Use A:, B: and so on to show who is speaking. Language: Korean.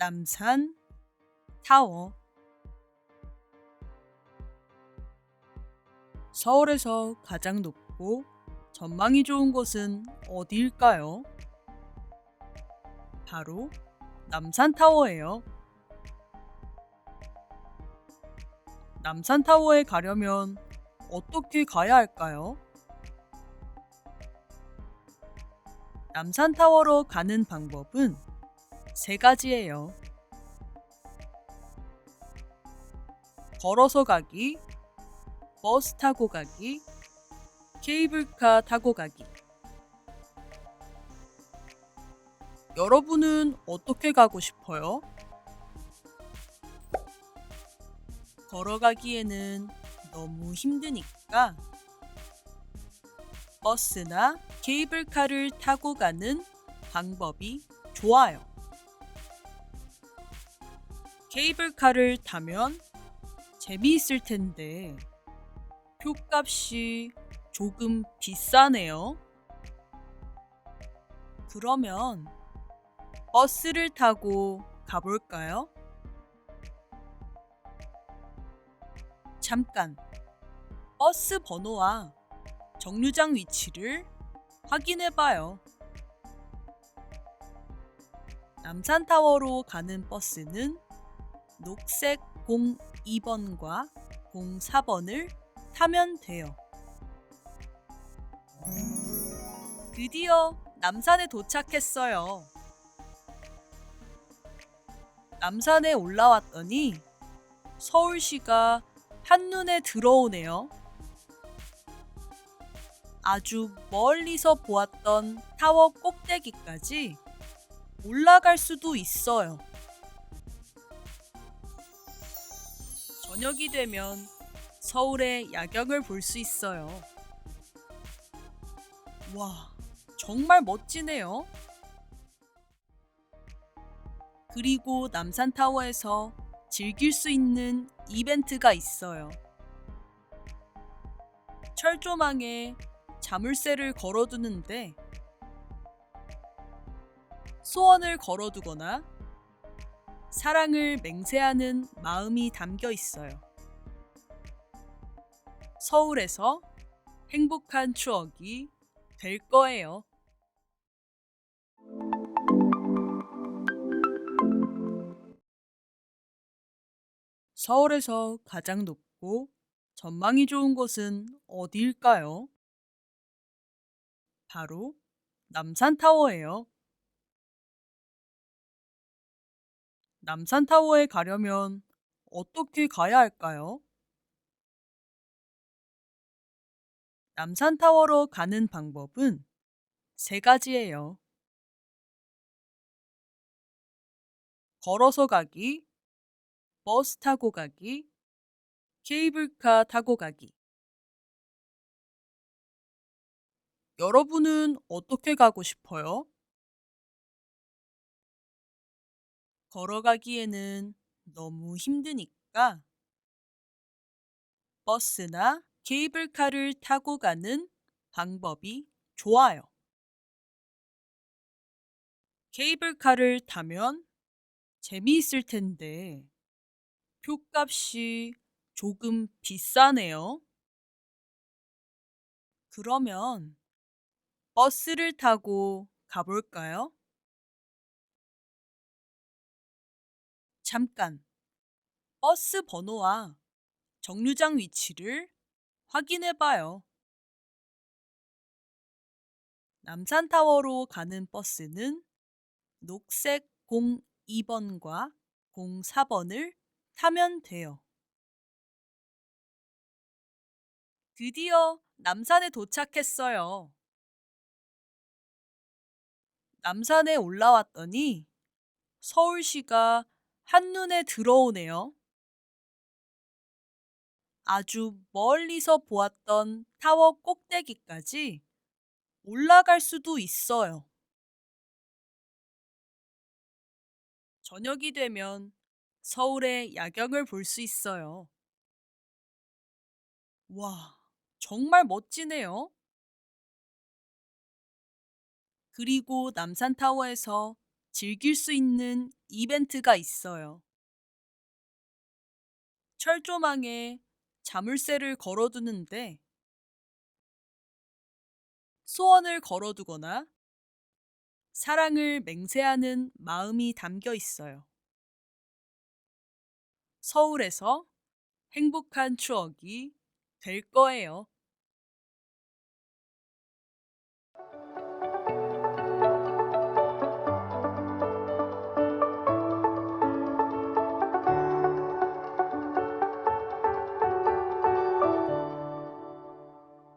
A: 남산 타워. 서울에서 가장 높고 전망이 좋은 곳은 어디일까요? 바로 남산 타워예요. 남산 타워에 가려면 어떻게 가야 할까요? 남산 타워로 가는 방법은 세 가지예요. 걸어서 가기, 버스 타고 가기, 케이블카 타고 가기. 여러분은 어떻게 가고 싶어요? 걸어가기에는 너무 힘드니까 버스나 케이블카를 타고 가는 방법이 좋아요. 케이블카를 타면 재미있을 텐데 표값이 조금 비싸네요. 그러면 버스를 타고 가볼까요? 잠깐, 버스 번호와 정류장 위치를 확인해봐요. 남산타워로 가는 버스는 녹색 02번과 04번을 타면 돼요. 드디어 남산에 도착했어요. 남산에 올라왔더니 서울시가 한눈에 들어오네요. 아주 멀리서 보았던 타워 꼭대기까지 올라갈 수도 있어요. 저녁이 되면 서울의 야경을 볼 수 있어요. 와, 정말 멋지네요. 그리고 남산타워에서 즐길 수 있는 이벤트가 있어요. 철조망에 자물쇠를 걸어두는데 소원을 걸어두거나 사랑을 맹세하는 마음이 담겨 있어요. 서울에서 행복한 추억이 될 거예요. 서울에서 가장 높고 전망이 좋은 곳은 어디일까요? 바로 남산타워예요. 남산타워에 가려면 어떻게 가야 할까요? 남산타워로 가는 방법은 세 가지예요. 걸어서 가기, 버스 타고 가기, 케이블카 타고 가기. 여러분은 어떻게 가고 싶어요? 걸어가기에는 너무 힘드니까 버스나 케이블카를 타고 가는 방법이 좋아요. 케이블카를 타면 재미있을 텐데 표값이 조금 비싸네요. 그러면 버스를 타고 가볼까요? 잠깐, 버스 번호와 정류장 위치를 확인해봐요. 남산타워로 가는 버스는 녹색 02번과 04번을 타면 돼요. 드디어 남산에 도착했어요. 남산에 올라왔더니 서울시가 한눈에 들어오네요. 아주 멀리서 보았던 타워 꼭대기까지 올라갈 수도 있어요. 저녁이 되면 서울의 야경을 볼 수 있어요. 와, 정말 멋지네요. 그리고 남산타워에서 즐길 수 있는 이벤트가 있어요. 철조망에 자물쇠를 걸어두는데 소원을 걸어두거나 사랑을 맹세하는 마음이 담겨 있어요. 서울에서 행복한 추억이 될 거예요.